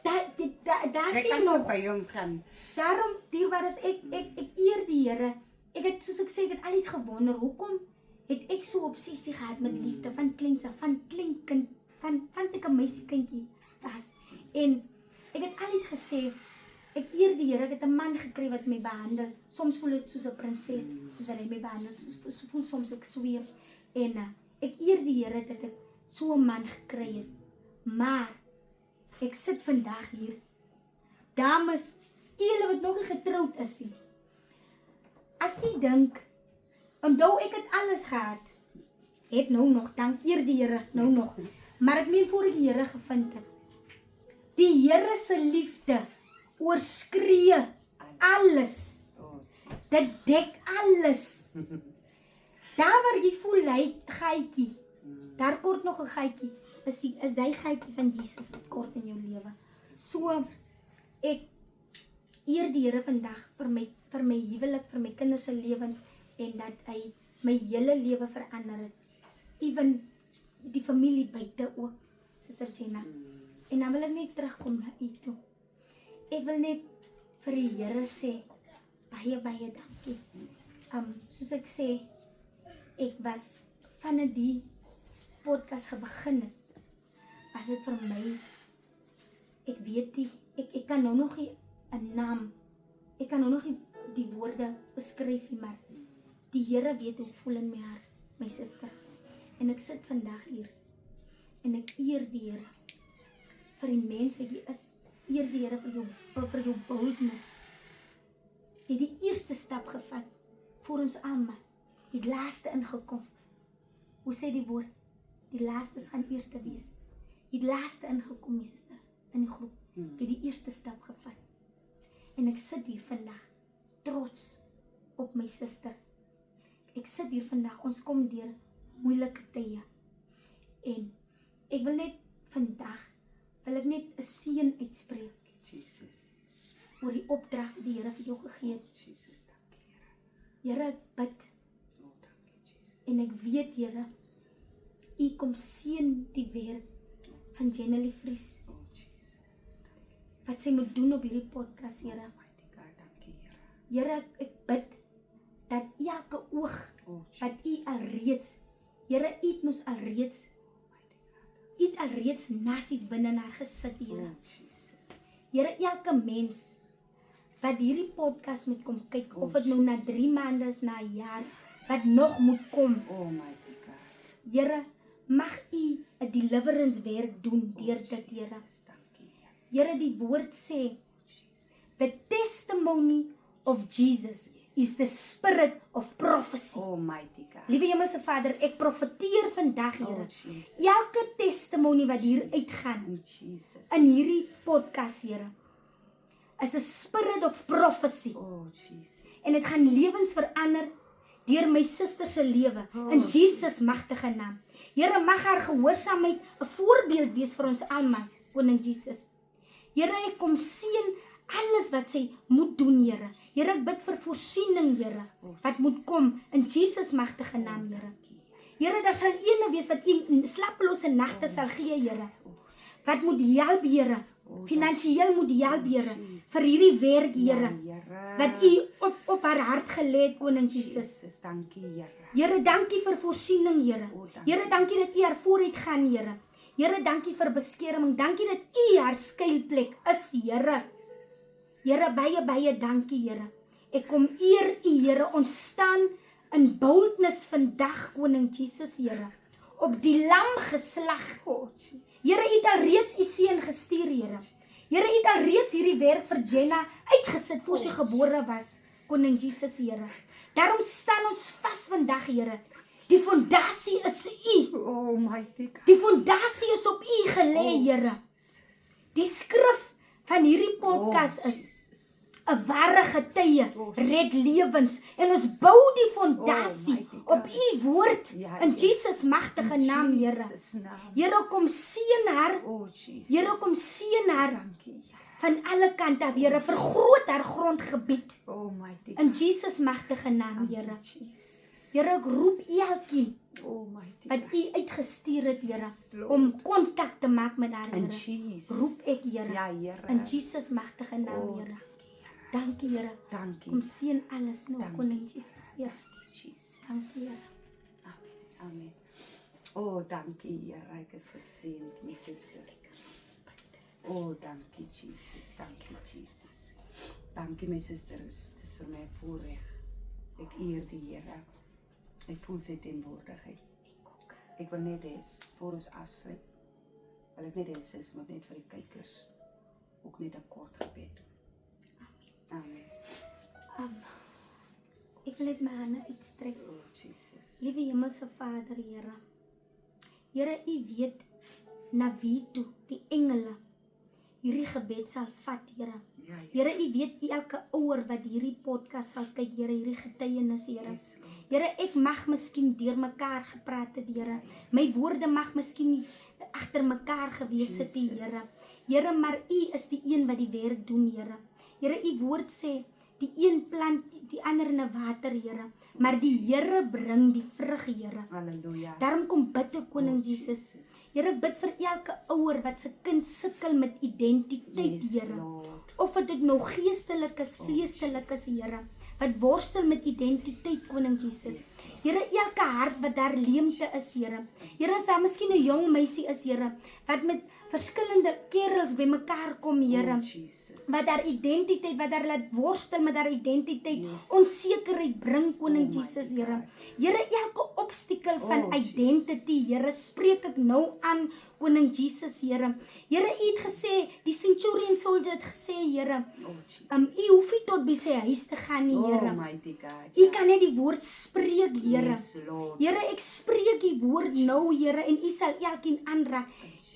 Daar Ek sien kan nog. by hom gaan. Daarom dierbaar is ek eer die Here. Ek het, soos ek sê, ek het altyd gewonder, hoekom het ek so obsessie gehad met liefde van kleinse, van klein kind, van ek 'n meisiekindjie was. En ek het altyd gesê, ek eer die Here, ek het 'n man gekry wat my behandel. Soms voel ek soos 'n prinses, soos hy my behandel, voel soms ek sweef. En ek eer die Here dat ek so 'n man gekry het. Maar ek sit vandag hier. Dames, julle wat nog nie getroud is nie. As u dink, onthou ek het alles gehad. Het nou nog, dank eer die Here, nou nog. Maar ek meen voor ek die Here gevind het. Die Here se liefde oorskree alles. Oh, Jesus. Dit dek alles. Daar waar jy voel hy gaatjie, daar kort nog 'n gaatjie, is die gaatjie van Jesus wat kort in jou lewe. So, ek eer die Here vandag vir my huwelik, vir my kinders se lewens, en dat hy my hele lewe verander het. Ewen die familie buite ook, Suster Jenna. En dan wil ek net terugkom na u toe. Ek wil net vir die Here sê, baie dankie. Soos ek sê, ek was vanaf die podcast begin het, was dit vir my, ek weet nie, ek kan nou nog nie 'n naam, ek kan nou nog nie die woorde beskryf nie, maar die Here weet hoe ek voel in my hart, my suster. En ek sit vandag hier, en ek eer die Here, vir die mens wat jy is, eer die Here vir jou boldness. Jy het die eerste stap gevat, vir ons almal, jy het laaste ingekom. Hoe sê die woord? Die laaste gaan eerste wees. Jy het laaste ingekom, my suster, in die groep. Jy het die eerste stap gevat. En ek sit hier vandag, trots op my suster. Ek sit hier vandag, ons kom deur moeilike tye. En ek wil net vandag, wil ek net 'n seën uitspreek. Jesus. Oor die opdrag wat die Here vir jou gegee het. Jesus, dankie Here. Here, ek bid. Oh, dankie Jesus. En ek weet, Here, U kom seën die werk van Jenny Vries. Oh Jesus. Wat sy moet doen op hierdie podcast, Here. Almighty God, dankie Here. Here, ek bid dat elke oog Oh Jesus. wat U alreeds, Here, U moes alreeds, U het alreeds nasies binne haar gesit, Here. Oh Jesus. Here, elke mens wat hierdie podcast moet kom kyk, of dit nou na 3 maande is, na 'n jaar, wat nog moet kom. Almighty God. Here, mag U 'n deliverance werk doen deur dit, Here. Jesus, dankie Here. Here, die woord sê, the testimony of Jesus is the spirit of prophecy. Almighty God. Liewe Hemelse Vader, ek profeteer vandag, Oh Here, Jesus. elke testimony wat hier uitgaan, In Jesus. in hierdie podcast, Here, is 'n spirit of prophecy. Oh Jesus. En dit gaan lewens verander deur my suster se lewe, in Jesus magtige naam. Here, mag haar gehoorsaamheid 'n voorbeeld wees vir ons almal, koning Jesus. Here, ek kom seën alles wat sy moet doen, Here. Here, ek bid vir voorsiening, Here, wat moet kom in Jesus magtige naam, Here. Here, daar sal ene wees wat U slapelose nagte sal gee, Here. Wat moet help, Here? Finansiëel moet help, Here, vir hierdie werk, Here, wat U op haar hart gelê het, koning Jesus. Jesus, dankie Here. Here, dankie vir voorsiening, Here. Here, dankie dat U haar vooruit gaan, Here. Here, dankie vir beskerming. Dankie dat U haar skuilplek is, Here. Here, baie dankie, Here. Ek kom eer U, Here. Ons staan in boldness vandag, koning Jesus, Here. Op die lam geslag. Oh Jesus. Here, U het alreeds U seun gestuur, Here. Here, U het alreeds hierdie werk vir Jenna uitgesit voor sy gebore was, koning Jesus, Here. Daarom staan ons vas vandag, Here. Die fondasie is U. Almighty God. Die fondasie is op U gelê, Here. Die skrif van hierdie podcast is 'n ware getuie, red lewens, en ons bou die fondasie op U woord in Jesus magtige naam, Here. Here, kom seën haar. Oh Jesus. Here, kom seën haar Dankie Here. van alle kante af, Here. Vergroot haar grondgebied Almighty in Jesus magtige naam, Here. Jesus. Here, ek roep elkeen Almighty wat U uitgestuur het, Here, om kontak te maak met haar, In Here. Jesus. Roep ek, Here, Ja, Here. in Jesus magtige naam, Here. Dankie, Here. Dankie. Kom seën alles nog, Dankie. koning Jesus, Here. Jesus. Dankie, Here. Amen. Amen. Oh, dankie Here. Ek is geseënd, my suster. Oh, dankie Jesus. Dankie Jesus. Dankie my suster. Dit is vir my 'n voorreg. Ek eer die Here. Ek voel sy teenwoordigheid. Ek wil net hê, voor ons afsluit, wil ek net hê, sis, moet net vir die kykers ook net 'n kort gebed doen. Amen. Ek wil net my hande uitstrek. Oh, Jesus. Liewe Hemelse Vader, Here. Here, U weet na wie toe die engele hierdie gebed sal vat, Here. Ja, Here, U weet elke ouer wat hierdie podcast sal kyk, Here, hierdie getuienis, Here. Yes, Lord. Here, ek mag miskien deur mekaar gepraat het, Here. My woorde mag miskien nie agter mekaar gewees het, Here. Here, maar U is die een wat die werk doen, Here. Here, U woord sê, die een plant, die ander in 'n water, Here. Maar die Here bring die vrug, Here. Halleluja. Daarom kom bid ek, koning Jesus. Here, bid vir elke ouer wat se kind sukkel met identiteit, Yes, Here. Lord. Of dit nou geestelik is, vleestelik is, Here. wat worstel met identiteit, Koning Jesus. Here, elke hart wat daar leemte is, Here. Here, as daar miskien 'n jong meisie is, Here, wat met verskillende kerels bymekaar kom, Here. Wat daar identiteit, wat daar laat worstel met haar identiteit, onsekerheid bring, Koning Jesus, Here. Here, elke obstakel van identity, Here, spreek ek nou aan, Koning Jesus, Here. Here, U het gesê, die centurion soldier het gesê, Here, U hoef nie tot by sy huis te gaan nie, Here. U kan net die woord spreek, Here. Here, ek spreek die woord nou, Here, en U sal elkeen aanraak.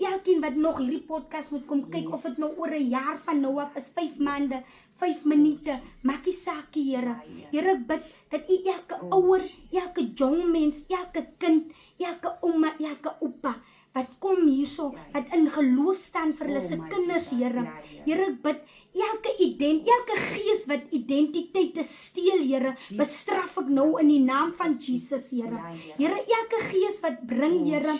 Elkeen wat nog hierdie podcast moet kom kyk, of dit nou oor 'n jaar van nou af is, 5 maande, 5 minute, maak nie saak, Here. Here, ek bid dat U elke ouer, elke jong mens, elke kind, elke ouma, elke oupa, wat kom hierso, wat in geloof staan vir hulle se kinders, Here. Here, ek bid, elke gees wat identiteit steel, Here, bestraf ek nou in die naam van Jesus, Here. Here, elke gees wat bring, Here,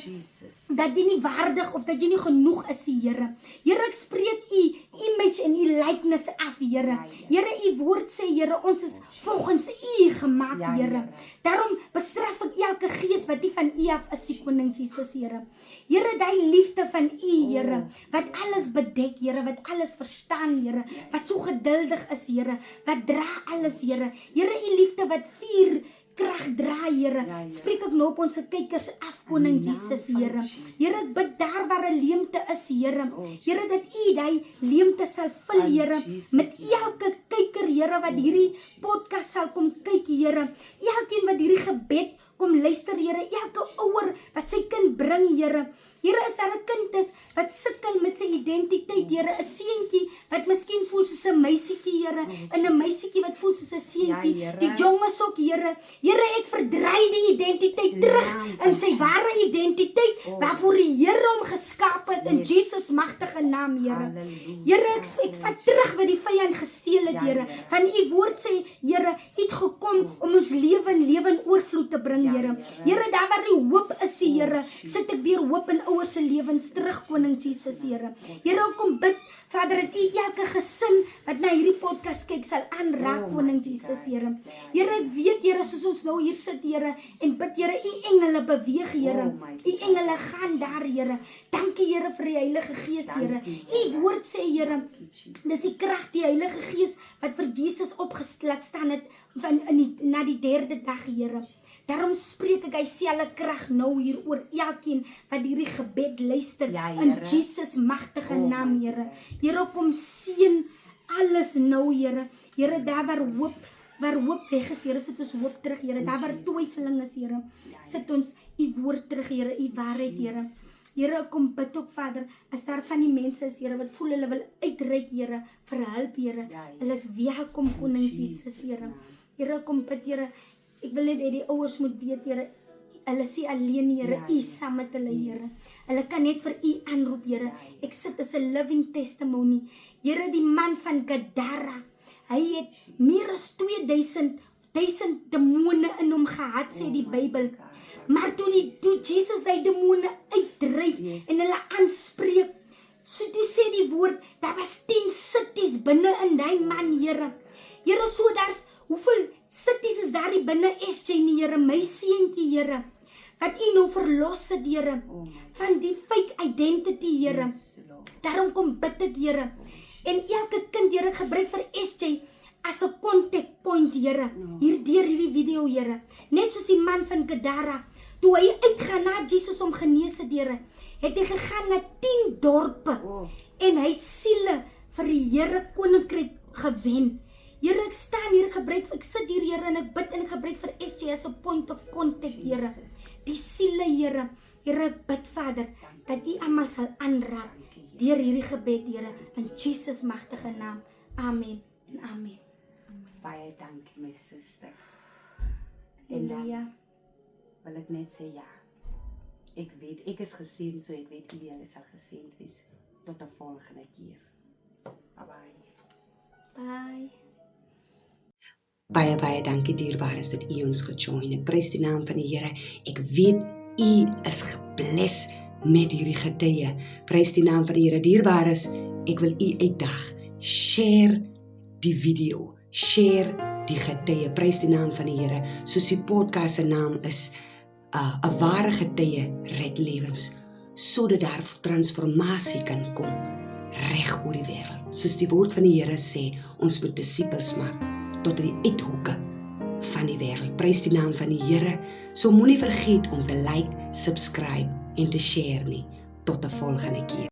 dat jy nie waardig of dat jy nie genoeg is, Here. Here, ek spreek U image en U likeness af, Here. Here, U woord sê, Here, ons is volgens U gemaak, Here. Daarom bestraf ek elke gees wat nie van U af is, Koning Jesus, Here. Here, die liefde van U, Here, wat alles bedek, Here, wat alles verstaan, Here, wat so geduldig is, Here, wat dra alles, Here. Here, U liefde wat vuur krag dra, Here. Spreek ek nou op ons kykers af, Koning Jesus, Here. Here, ek bid daar waar 'n leemte is, Here. Here, dat U die leemte sal vul, Here, met elke kyker, Here, wat hierdie podcast sal kom kyk, Here. Elkeen wat hierdie gebed kom luister, Here, elke ouer wat sy kind bring, Here. Here, is daar 'n kind is wat sukkel met sy identiteit, Here, 'n seentjie wat miskien voel soos 'n meisietjie, Here, en 'n meisietjie wat voel soos 'n seentjie, die jonges ook, Here. Here, ek verdraai die identiteit terug in sy ware identiteit, waarvoor die Here hom geskaap het, in Jesus magtige naam, Here. Here, ek vat terug wat die vyand gesteel het, Here. Van U woord sê, Here, U het gekom om ons lewe in oorvloed te bring, Here. Here, daar waar die hoop is, Here, sit ek weer hoop in ouers se lewens terug, Koning Jesus, Here. Here, kom bid, Vader, dat U elke gesin wat na hierdie podcast kyk sal aanraak, Koning Jesus, Here. Here, ek weet, Here, soos ons nou hier sit, Here, en bid, Here, U engele beweeg, Here. U engele gaan daar, Here. Dankie, Here, vir die Heilige Gees, Here. U woord sê, Here, dis die krag, die Heilige Gees wat vir Jesus laat staan het na die 3de dag, Here. Daarom spreek ek dieselfde krag nou hier oor elkeen wat hierdie gebed luister, in Jesus magtige naam, Here. Here, kom seën alles nou, Here. Here, daar waar hoop weg is, Here, sit ons hoop terug, Here. Daar waar twyfeling is, Here, sit ons U woord terug, Here, U waarheid, Here. Here, kom bid ook, Vader, as daar van die mense is, Here, wat voel hulle wil uitreik, Here, vir hulp, Here. Hulle is welkom, Koning Jesus, Here. Here, kom bid, Here. Ek wil net hê die ouers moet weet, Here, hulle sê alleen, Here, U saam met hulle, Here. Hulle kan net vir U aanroep, Here. Ek sit as 'n living testimony. Here, die man van Gadara, hy het meer as 2000 demone in hom gehad, sê die Bybel. Maar toe Jesus die demone uitdryf en hulle aanspreek, so toe sê die woord, daar was 10 cities binne in die man, Here. Here, so daar's hoeveel cities is daar binne SJ nie, Here, my seentjie, Here, wat U nou verlos het, Here, van die fake identity, Here. Daarom kom bid ek, Here. En elke kind, Here, gebruik vir SJ as 'n contact point, Here. Deur hierdie video, Here. Net soos die man van Gadara, toe hy uitgaan na Jesus om genees het, Here, het hy gegaan na 10 dorpe en hy het siele vir die Here koninkryk gewen. Here, ek staan hier, ek sit hier, Here, en ek bid en ek gebruik vir SJ as 'n point of contact, Here. Die siele, Here. Here, ek bid, Vader, dat U almal sal aanraak deur hierdie gebed, Here, in Jesus magtige naam. Amen en amen. Baie dankie, my suster. En dan wil ek net sê, ek weet, ek is geseën, so ek weet julle sal geseënd wees. Tot 'n volgende keer. Bye. Bye. Baie dankie, dierbares, dat U ons gejoin het. Prys die naam van die Here. Ek weet U is gebless met hierdie getuie. Prys die naam van die Here. Dierbares, ek wil U uitdag. Share die video. Share die getuie. Prys die naam van die Here. Soos die podcast se naam is, 'n ware getuie red lewens, sodat daar transformasie kan kom reg oor die wêreld. Soos die woord van die Here sê, ons moet disippels maak tot in die uithoeke van die wêreld. Prys die naam van die Here. So moenie vergeet om te like, subscribe en te share nie. Tot 'n volgende keer.